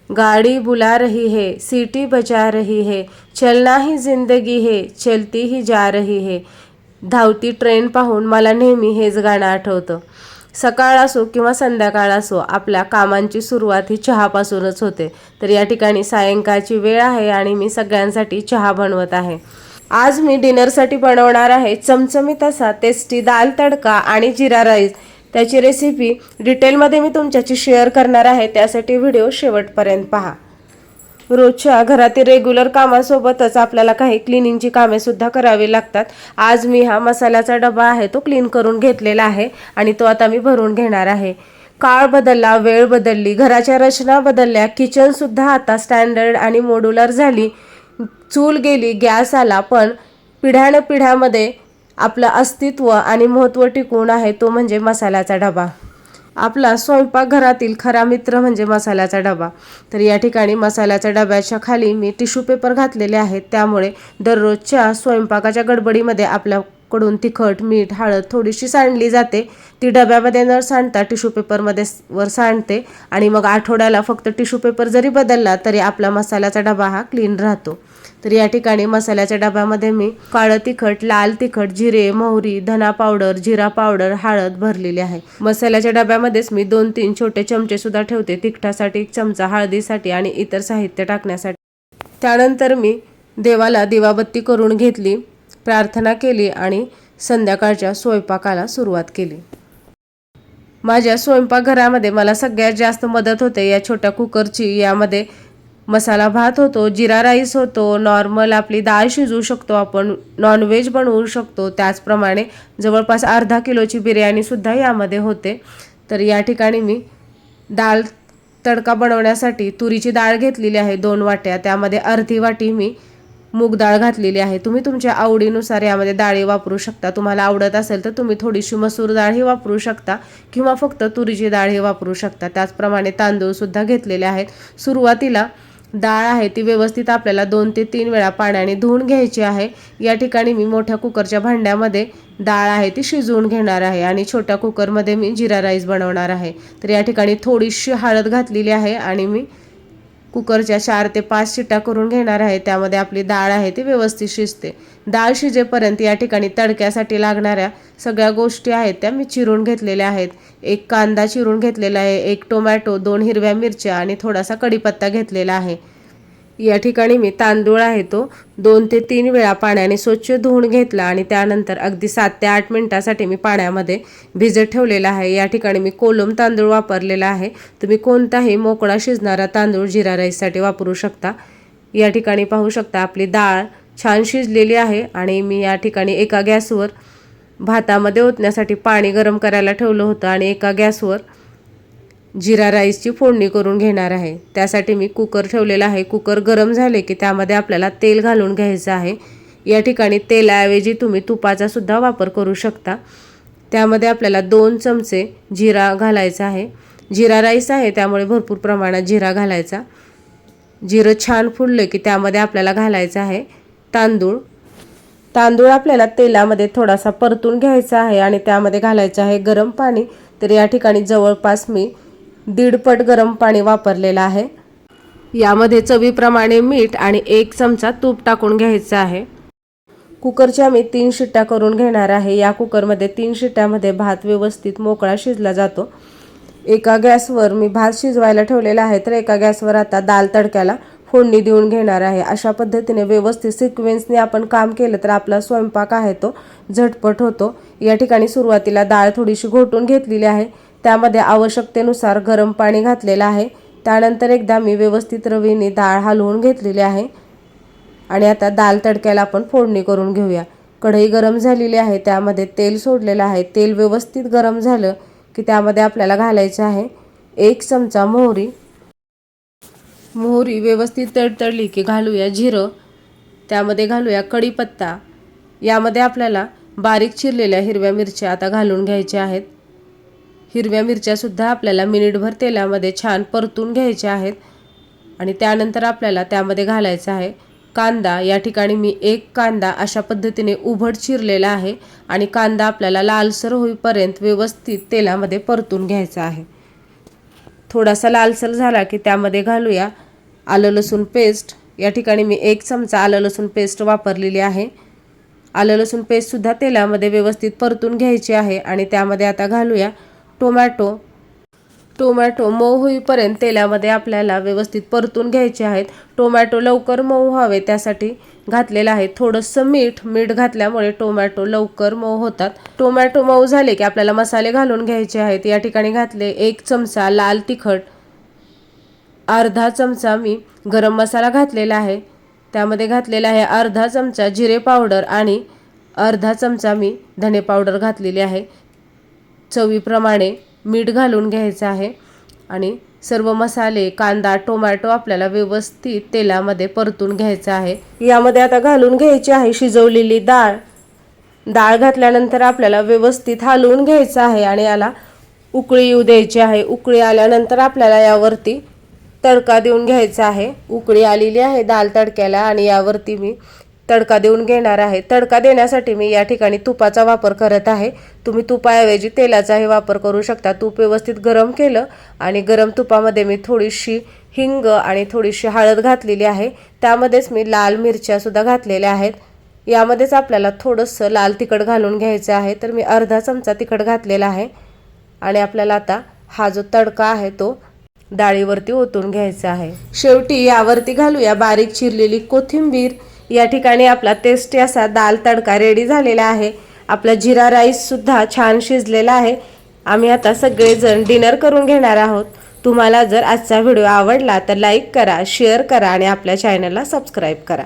गाड़ी बुला रही है, सीटी बजा रही है, चलना ही जिंदगी है, चलती ही जा रही है. धावती ट्रेन पाहून मला नेहमी हेच गाणं आठवतं. सकाळ असो किंवा संध्याकाळ असो, आपल्या कामांची सुरुवात ही चहापासूनच होते. तर या ठिकाणी सायंकाळची वेळ आहे आणि मी सगळ्यांसाठी चहा बनवत आहे. आज मी डिनरसाठी बनवणार आहे चमचमीत असा टेस्टी दाल तडका आणि जिरा राईस. त्याची रेसिपी डिटेलमध्ये मी तुमच्याशी शेअर करणार आहे, त्यासाठी व्हिडिओ शेवटपर्यंत पहा. रोजच्या घरातील रेग्युलर कामासोबतच आपल्याला काही क्लिनिंगची कामे सुद्धा करावी लागतात. आज मी हा मसाल्याचा डबा आहे तो क्लीन करून घेतलेला आहे आणि तो आता मी भरून घेणार आहे. काळ बदलला, वेळ बदलली, घराच्या रचना बदलल्या, किचनसुद्धा आता स्टँडर्ड आणि मॉड्युलर झाली. चूल गेली, गॅस आला, पण पिढ्यानपिढ्यामध्ये आपलं अस्तित्व आणि महत्त्व टिकून आहे तो म्हणजे मसाल्याचा डबा. आपला स्वयंपाकघरातील खरा मित्र म्हणजे मसाल्याचा डबा. तर या ठिकाणी मसाल्याच्या डब्याच्या खाली मी टिश्यू पेपर घातलेले आहेत, त्यामुळे दररोजच्या स्वयंपाकाच्या गडबडीमध्ये आपल्याकडून तिखट, मीठ, हळद थोडीशी सांडली जाते. ती डब्यामध्ये न सांडता टिश्यू पेपरमध्ये वर सांडते आणि मग आठवड्याला फक्त टिश्यू पेपर जरी बदलला तरी आपला मसाल्याचा डबा हा क्लीन राहतो. तर या ठिकाणी मसाल्याच्या डब्यामध्ये मी काळं तिखट, लाल तिखट, जिरे, मोहरी, धना पावडर, जिरा पावडर, हळद भरलेली आहे. मसाल्याच्या डब्यामध्येच मी 2-3 छोटे चमचे सुद्धा ठेवते, तिखटासाठी 1 चमचा, हळदीसाठी आणि इतर साहित्य टाकण्यासाठी. त्यानंतर मी देवाला दिवाबत्ती करून घेतली, प्रार्थना केली आणि संध्याकाळच्या स्वयंपाकाला सुरुवात केली. माझ्या स्वयंपाकघरामध्ये मला सगळ्यात जास्त मदत होते या छोट्या कुकरची. यामध्ये मसाला भात होतो, जिरा राईस होतो, नॉर्मल आपली डाळ शिजवू शकतो, आपण नॉनव्हेज बनवू शकतो. त्याचप्रमाणे जवळपास अर्धा किलोची बिर्याणीसुद्धा यामध्ये होते. तर या ठिकाणी मी डाळ तडका बनवण्यासाठी तुरीची डाळ घेतलेली आहे 2 वाट्या. त्यामध्ये अर्धी वाटी मी मूग डाळ घातलेली आहे. तुम्ही तुमच्या आवडीनुसार यामध्ये डाळी वापरू शकता. तुम्हाला आवडत असेल तर तुम्ही थोडीशी मसूर डाळही वापरू शकता किंवा फक्त तुरीची डाळही वापरू शकता. त्याचप्रमाणे तांदूळसुद्धा घेतलेले आहेत. सुरुवातीला डाळ आहे ती व्यवस्थित आपल्याला 2 ते 3 वेळा पाण्याने धुवून घ्यायची आहे. या ठिकाणी मी मोठ्या कुकरच्या भांड्यामध्ये डाळ आहे ती शिजवून घेणार आहे आणि छोट्या कुकरमध्ये मी जिरा राईस बनवणार आहे. तर या ठिकाणी थोडीशी हळद घातलेली आहे आणि मी कुकरच्या 4 ते 5 शिट्ट्या करून घेणार आहे. त्यामध्ये आपली डाळ आहे ती व्यवस्थित शिजते. डाळ शिजेपर्यंत या ठिकाणी तडक्यासाठी लागणाऱ्या सगळ्या गोष्टी आहेत त्या मी चिरून घेतलेल्या आहेत. 1 कांदा चिरून घेतलेला आहे, 1 टोमॅटो, 2 हिरव्या मिरच्या आणि थोडासा कढीपत्ता घेतलेला आहे. या ठिकाणी मी तांदूळ आहे तो 2 ते 3 वेळा पाण्याने स्वच्छ धुवून घेतला आणि त्यानंतर अगदी 7 ते 8 मिनिटासाठी मी पाण्यामध्ये भिजत ठेवलेला आहे. या ठिकाणी मी कोलम तांदूळ वापरलेला आहे. तुम्ही कोणताही मोकळा शिजणारा तांदूळ जिरा राईससाठी वापरू शकता. या ठिकाणी पाहू शकता आपली डाळ छान शिजलेली आहे आणि मी या ठिकाणी एका गॅसवर भातामध्ये ओतण्यासाठी पाणी गरम करायला ठेवलं होतं आणि एका गॅसवर जिरा राईसची फोडणी करून घेणार आहे. त्यासाठी मी कुकर ठेवलेला आहे. कुकर गरम झाले की त्यामध्ये आपल्याला तेल घालून घ्यायचं आहे. या ठिकाणी तेलाऐवजी तुम्ही तुपाचा सुद्धा वापर करू शकता. त्यामध्ये आपल्याला 2 चमचे जिरा घालायचा आहे. जिरा राईस आहे त्यामुळे भरपूर प्रमाणात जिरा घालायचा. जिरं छान फुललं की त्यामध्ये आपल्याला घालायचं आहे तांदूळ. तांदूळ आपल्याला तेलामध्ये थोडासा परतून घ्यायचा आहे आणि त्यामध्ये घालायचं आहे गरम पाणी. तर या ठिकाणी जवळपास मी 1.5 पट गरम पाणी वापरलेलं आहे. यामध्ये चवीप्रमाणे मीठ आणि 1 चमचा तूप टाकून घ्यायचं आहे. कुकरच्या मी 3 शिट्ट्या करून घेणार आहे. या कुकरमध्ये 3 शिट्ट्यामध्ये भात व्यवस्थित मोकळा शिजला जातो. एका गॅसवर मी भात शिजवायला ठेवलेला आहे तर एका गॅसवर आता दाल तडक्याला फोडणी देऊन घेणार आहे. अशा पद्धतीने व्यवस्थित सिक्वेन्सने आपण काम केलं तर आपला स्वयंपाक आहे तो झटपट होतो. या ठिकाणी सुरुवातीला डाळ थोडीशी घोटून घेतलेली आहे. त्यामध्ये आवश्यकतेनुसार गरम पाणी घातलेलं आहे. त्यानंतर एकदा मी व्यवस्थित रवीने डाळ हलवून घेतलेली आहे आणि आता दाल तडक्याला आपण फोडणी करून घेऊया. कढई गरम झालेली आहे, त्यामध्ये तेल सोडलेलं आहे. तेल व्यवस्थित गरम झालं की त्यामध्ये आपल्याला घालायचं आहे 1 चमचा मोहरी. मोहरी व्यवस्थित तडतडली की घालूया जिरं, त्यामध्ये घालूया कढीपत्ता. यामध्ये आपल्याला बारीक चिरलेल्या हिरव्या मिरच्या आता घालून घ्यायच्या आहेत. हिरव्या मिरच्यासुद्धा आपल्याला मिनिटभर तेलामध्ये छान परतून घ्यायच्या आहेत आणि त्यानंतर आपल्याला त्यामध्ये घालायचा आहे कांदा. या ठिकाणी मी 1 कांदा अशा पद्धतीने उभट चिरलेला आहे आणि कांदा आपल्याला लालसर होईपर्यंत व्यवस्थित तेलामध्ये परतून घ्यायचा आहे. थोडासा लालसर झाला की त्यामध्ये घालूया आलं लसूण पेस्ट। या ठिकाणी मी 1 चमचा आलं लसूण पेस्ट वापरलेली आहे। आलं लसूण पेस्टसुद्धा तेलामध्ये व्यवस्थित परतून घ्यायची आहे आणि त्यामध्ये आता घालूया टोमॅटो। टोमॅटो मऊ होईपर्यंत तेलामध्ये आपल्याला व्यवस्थित परतून घ्यायचे आहेत। टोमॅटो लवकर मऊ व्हावे त्यासाठी घातलेलं आहे। थोडंसं मीठ घातल्यामुळे टोमॅटो लवकर मऊ होतात। टोमॅटो मऊ झाले की आपल्याला मसाले घालून घ्यायचे आहेत। या ठिकाणी घातले 1 चमचा लाल तिखट, अर्धा चमचा मी गरम मसाला घातलेला आहे। त्यामध्ये घातलेला आहे अर्धा चमचा जिरे पावडर आणि अर्धा चमचा मी धने पावडर घातलेली आहे। चवीप्रमाणे मीठ घालून घ्यायचं आहे आणि सर्व मसाले, कांदा, टोमॅटो आपल्याला व्यवस्थित तेलामध्ये परतून घ्यायचं आहे। यामध्ये आता घालून घ्यायची आहे शिजवलेली डाळ। डाळ घातल्यानंतर आपल्याला व्यवस्थित हलवून घ्यायचं आहे आणि याला उकळी येऊ द्यायची आहे। उकळी आल्यानंतर आपल्याला यावरती तडका देऊन घ्यायचा आहे। उकळी आलेली आहे डाळ तडक्याला आणि यावरती मी तडका देऊन घेणार आहे। तडका देण्यासाठी मी या ठिकाणी तुपाचा वापर करत आहे। तुम्ही तुपाऐवजी तेलाचाही वापर करू शकता। तूप व्यवस्थित गरम केलं आणि गरम तुपामध्ये मी थोडीशी हिंग आणि थोडीशी हळद घातलेली आहे। त्यामध्येच मी लाल मिरच्या सुद्धा घातलेल्या आहेत। यामध्येच आपल्याला थोडंसं लाल तिखट घालून घ्यायचं आहे। तर मी अर्धा चमचा तिखट घातलेला आहे आणि आपल्याला आता हा जो तडका आहे तो डाळीवरती ओतून घ्यायचा आहे। शेवटी यावरती घालूया बारीक चिरलेली कोथिंबीर। या ठिकाणी आपला टेस्टी असा दाल तडका रेडी झालेला आहे। आपला जिरा राईस सुद्धा छान शिजलेला आहे। आम्ही आता सगळेजण डिनर करून घेणार आहोत। तुम्हाला जर आजचा व्हिडिओ आवडला तर लाईक करा, शेअर करा आणि आपल्या चॅनलला सबस्क्राईब करा।